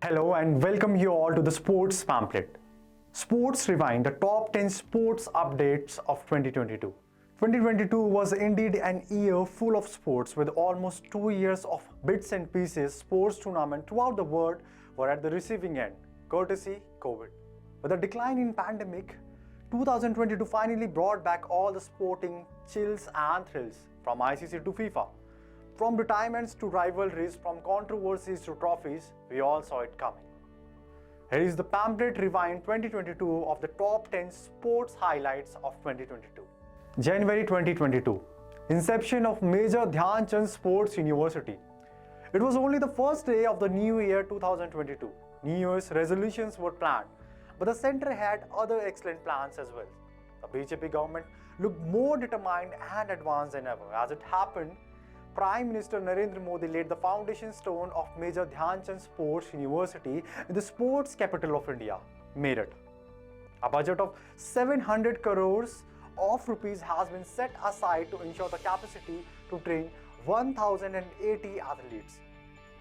Hello and welcome you all to the Sports Pamphlet. Sports Rewind, the top 10 sports updates of 2022. 2022 was indeed an year full of sports with almost 2 years of bits and pieces sports tournaments throughout the world were at the receiving end, courtesy COVID. With the decline in pandemic, 2022 finally brought back all the sporting chills and thrills from ICC to FIFA. From retirements to rivalries, from controversies to trophies, we all saw it coming. Here is the Pamphlet Rewind 2022 of the top 10 sports highlights of 2022. January 2022, inception of Major Dhyan Chand Sports University. It was only the first day of the new year 2022. New Year's resolutions were planned, but the centre had other excellent plans as well. The BJP government looked more determined and advanced than ever. As it happened, Prime Minister Narendra Modi laid the foundation stone of Major Dhyan Chand Sports University in the sports capital of India, Meerut. A budget of 700 crores of rupees has been set aside to ensure the capacity to train 1080 athletes.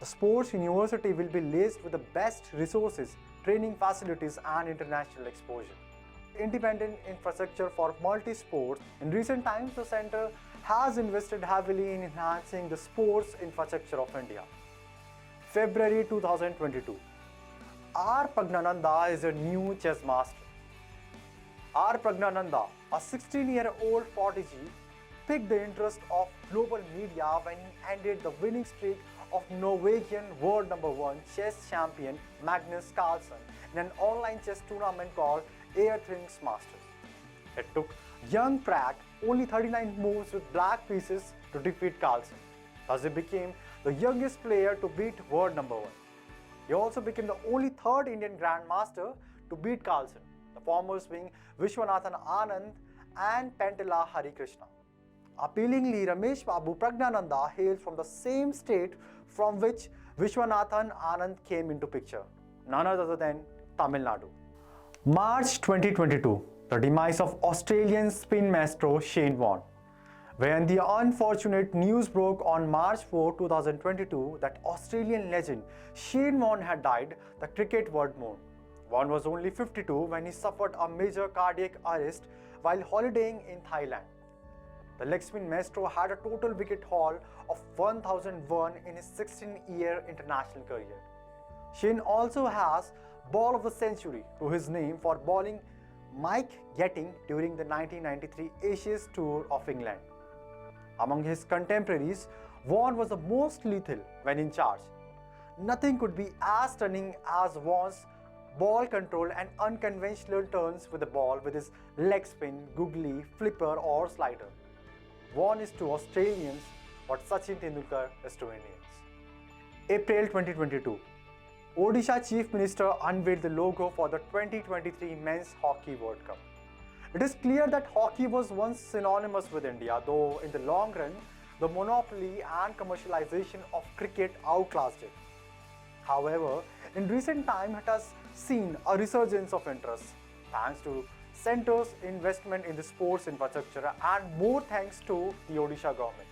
The sports university will be laced with the best resources, training facilities and international exposure. Independent infrastructure for multi-sports. In recent times, the centre has invested heavily in enhancing the sports infrastructure of India. February 2022. R. Pragnananda is a new chess master. R. Pragnananda, a 16-year-old prodigy, piqued the interest of global media when he ended the winning streak of Norwegian world number 1 chess champion Magnus Carlsen in an online chess tournament called Airthings Masters. It took young Prag only 39 moves with black pieces to defeat Carlsen. Thus he became the youngest player to beat world number 1. He also became the only third Indian Grandmaster to beat Carlsen, the formers being Vishwanathan Anand and Pentala Harikrishna. Appealingly, Ramesh Babu Pragnananda hails from the same state from which Vishwanathan Anand came into picture, none other than Tamil Nadu. March 2022, the demise of Australian spin maestro Shane Warne. When the unfortunate news broke on March 4, 2022 that Australian legend Shane Warne had died, the cricket world mourned. Warne was only 52 when he suffered a major cardiac arrest while holidaying in Thailand. The leg spin maestro had a total wicket haul of 1001 in his 16-year international career. Shane also has Ball of the Century to his name for bowling Mike Getting during the 1993 Ashes Tour of England. Among his contemporaries, Warne was the most lethal when in charge. Nothing could be as stunning as Warne's ball control and unconventional turns with the ball with his leg spin, googly, flipper or slider. Warne is to Australians what Sachin Tendulkar is to Indians. April 2022. Odisha Chief Minister unveiled the logo for the 2023 Men's Hockey World Cup. It is clear that hockey was once synonymous with India, though in the long run, the monopoly and commercialization of cricket outclassed it. However, in recent time, it has seen a resurgence of interest, thanks to centre's investment in the sports infrastructure and more thanks to the Odisha government.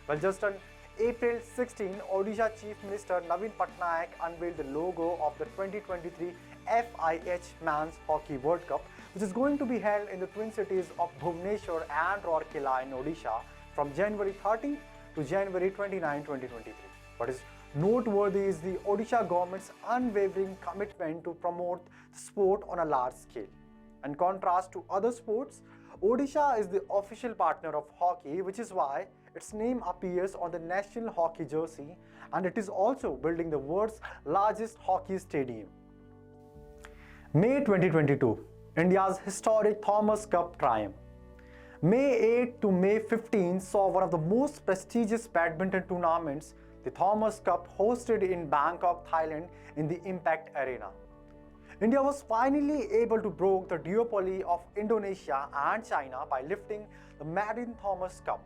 Well, just on April 16, Odisha Chief Minister Naveen Patnaik unveiled the logo of the 2023 FIH Men's Hockey World Cup, which is going to be held in the twin cities of Bhubaneswar and Rourkela in Odisha from January 30 to January 29, 2023. What is noteworthy is the Odisha government's unwavering commitment to promote the sport on a large scale. In contrast to other sports, Odisha is the official partner of hockey, which is why its name appears on the national hockey jersey, and it is also building the world's largest hockey stadium. May 2022, India's historic Thomas Cup triumph. May 8 to May 15 saw one of the most prestigious badminton tournaments, the Thomas Cup, hosted in Bangkok, Thailand in the Impact Arena. India was finally able to break the duopoly of Indonesia and China by lifting the Maiden Thomas Cup.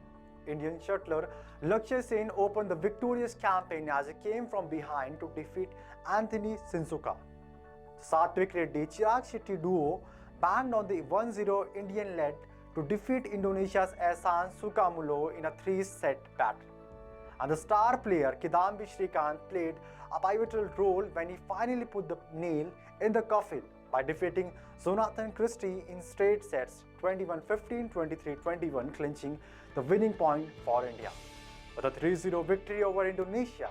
Indian shuttler Lakshya Sen opened the victorious campaign as he came from behind to defeat Anthony Sinsuka. The Satvik Reddy Chirag Shetty duo banged on the 1-0 Indian lead to defeat Indonesia's Ehsan Sukamuljo in a 3-set battle. And the star player Kidambi Shrikant played a pivotal role when he finally put the nail in the coffin by defeating Jonathan Christie in straight sets 21-15, 23-21, clinching the winning point for India. With a 3-0 victory over Indonesia,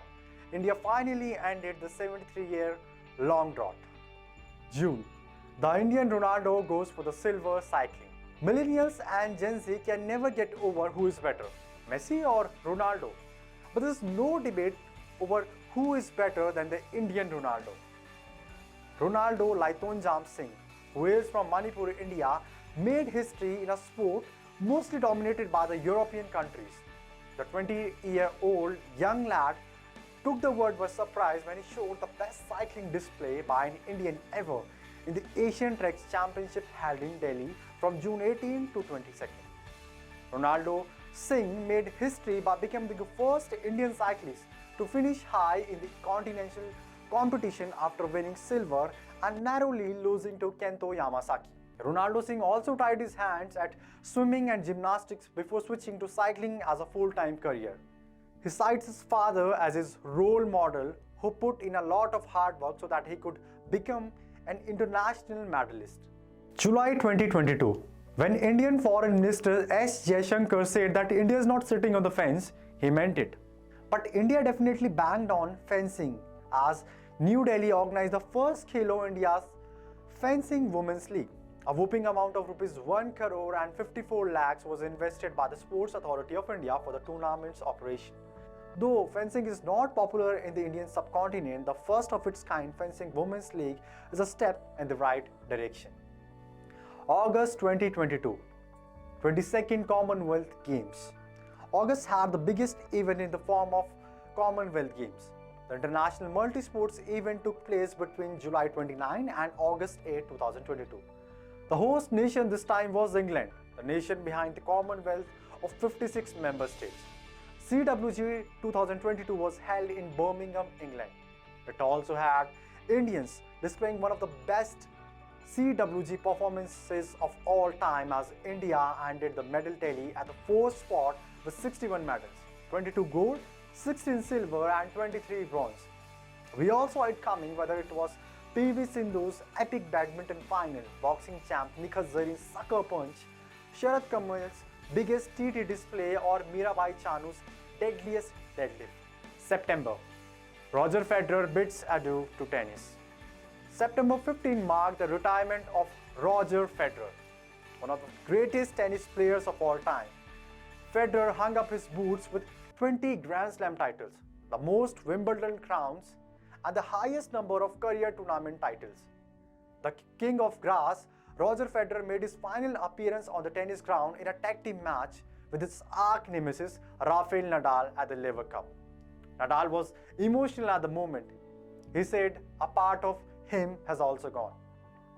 India finally ended the 73-year-long drought. June. The Indian Ronaldo goes for the silver cycling. Millennials and Gen Z can never get over who is better, Messi or Ronaldo. But there is no debate over who is better than the Indian Ronaldo. Ronaldo Laitonjam Singh, who is from Manipur, India, made history in a sport mostly dominated by the European countries. The 20-year-old young lad took the world by surprise when he showed the best cycling display by an Indian ever in the Asian Treks Championship held in Delhi from June 18 to 22. Ronaldo Singh made history by becoming the first Indian cyclist to finish high in the continental competition after winning silver and narrowly losing to Kento Yamasaki. Ronaldo Singh also tried his hands at swimming and gymnastics before switching to cycling as a full-time career. He cites his father as his role model, who put in a lot of hard work so that he could become an international medalist. July 2022. When Indian Foreign Minister S. Jaishankar said that India is not sitting on the fence, he meant it. But India definitely banged on fencing as New Delhi organized the first Khelo India's Fencing Women's League. A whopping amount of rupees 1 crore and 54 lakhs was invested by the Sports Authority of India for the tournament's operation. Though fencing is not popular in the Indian subcontinent, the first of its kind Fencing Women's League is a step in the right direction. August 2022, 22nd Commonwealth Games. August had the biggest event in the form of Commonwealth Games. The international multi-sports event took place between July 29 and August 8, 2022. The host nation this time was England, the nation behind the Commonwealth of 56 member states. CWG 2022 was held in Birmingham, England. It also had Indians displaying one of the best CWG performances of all time as India ended the medal tally at the 4th spot with 61 medals, 22 gold, 16 silver and 23 bronze. We all saw it coming, whether it was PV Sindhu's epic badminton final, boxing champ Nikhat Zarin's sucker punch, Sharad Kamal's biggest TT display or Mirabai Chanu's deadliest deadlift. September. Roger Federer bids adieu to tennis. September 15 marked the retirement of Roger Federer, one of the greatest tennis players of all time. Federer hung up his boots with 20 Grand Slam titles, the most Wimbledon crowns, and the highest number of career tournament titles. The king of grass, Roger Federer made his final appearance on the tennis ground in a tag team match with his arch nemesis Rafael Nadal at the Lever Cup. Nadal was emotional at the moment. He said a part of him has also gone.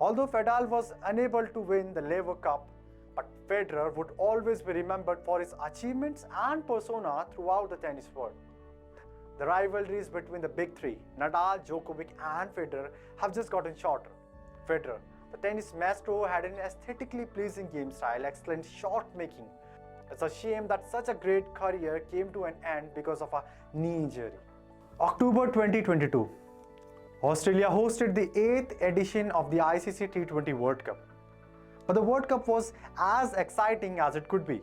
Although Nadal was unable to win the Lever Cup, but Federer would always be remembered for his achievements and persona throughout the tennis world. The rivalries between the big three, Nadal, Djokovic and Federer, have just gotten shorter. Federer, the tennis maestro, had an aesthetically pleasing game style, excellent shot making. It's a shame that such a great career came to an end because of a knee injury. October 2022. Australia hosted the 8th edition of the ICC T20 World Cup. But the World Cup was as exciting as it could be.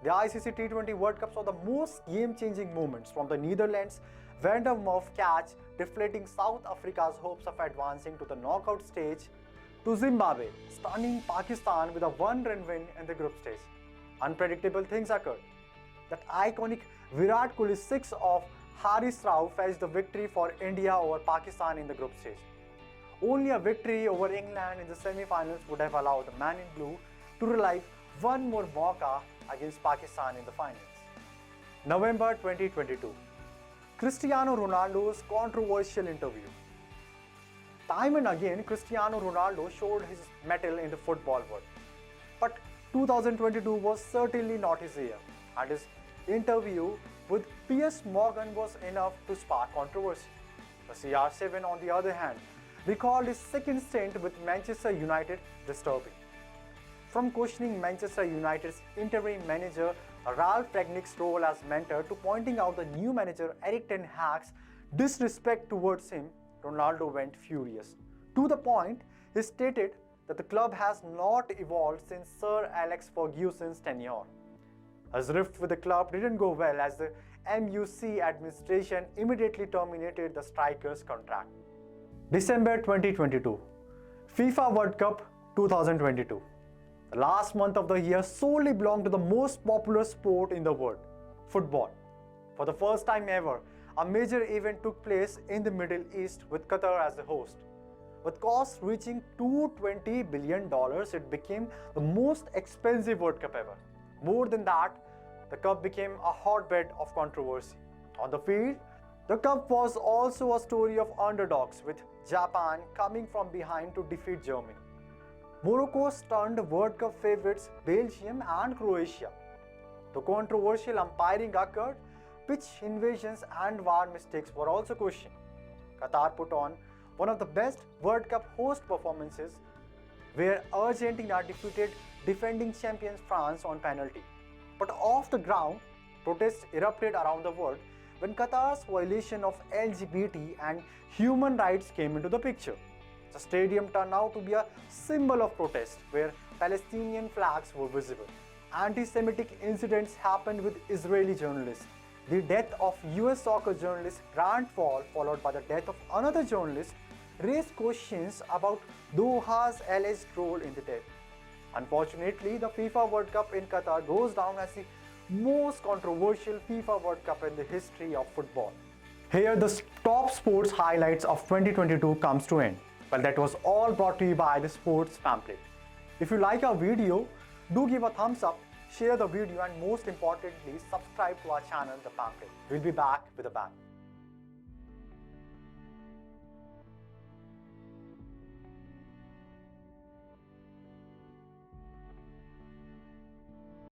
The ICC T20 World Cup saw the most game-changing moments, from the Netherlands' Van der Merwe catch deflating South Africa's hopes of advancing to the knockout stage, to Zimbabwe stunning Pakistan with a one-run win in the group stage. Unpredictable things occurred. That iconic Virat Kohli 6 of Haris Rao fetched the victory for India over Pakistan in the group stage. Only a victory over England in the semi-finals would have allowed the man in blue to relive one more mauka against Pakistan in the finals. November 2022. Cristiano Ronaldo's controversial interview. Time and again, Cristiano Ronaldo showed his mettle in the football world. But 2022 was certainly not his year, and his interview with Piers Morgan was enough to spark controversy. The CR7, on the other hand, recalled his second stint with Manchester United disturbing. From questioning Manchester United's interim manager Ralph Rangnick's role as mentor to pointing out the new manager Erik ten Hag's disrespect towards him, Ronaldo went furious. To the point, he stated that the club has not evolved since Sir Alex Ferguson's tenure. His rift with the club didn't go well as the MUC administration immediately terminated the striker's contract. December 2022, FIFA World Cup 2022. The last month of the year solely belonged to the most popular sport in the world, football. For the first time ever, a major event took place in the Middle East with Qatar as the host. With costs reaching $220 billion, it became the most expensive World Cup ever. More than that, the cup became a hotbed of controversy. On the field, the cup was also a story of underdogs, with Japan coming from behind to defeat Germany. Morocco stunned World Cup favorites Belgium and Croatia. The controversial umpiring occurred, pitch invasions and VAR mistakes were also questioned. Qatar put on one of the best World Cup host performances, where Argentina defeated defending champions France on penalty. But off the ground, protests erupted around the world when Qatar's violation of LGBT and human rights came into the picture. The stadium turned out to be a symbol of protest, where Palestinian flags were visible. Anti-Semitic incidents happened with Israeli journalists. The death of US soccer journalist Grant Fall, followed by the death of another journalist, raised questions about Doha's alleged role in the death. Unfortunately, the FIFA World Cup in Qatar goes down as the most controversial FIFA World Cup in the history of football. Here, the top sports highlights of 2022 comes to end. Well, that was all brought to you by the Sports Pamphlet. If you like our video, do give a thumbs up, share the video, and most importantly, subscribe to our channel, The Pamphlet. We'll be back with a bang.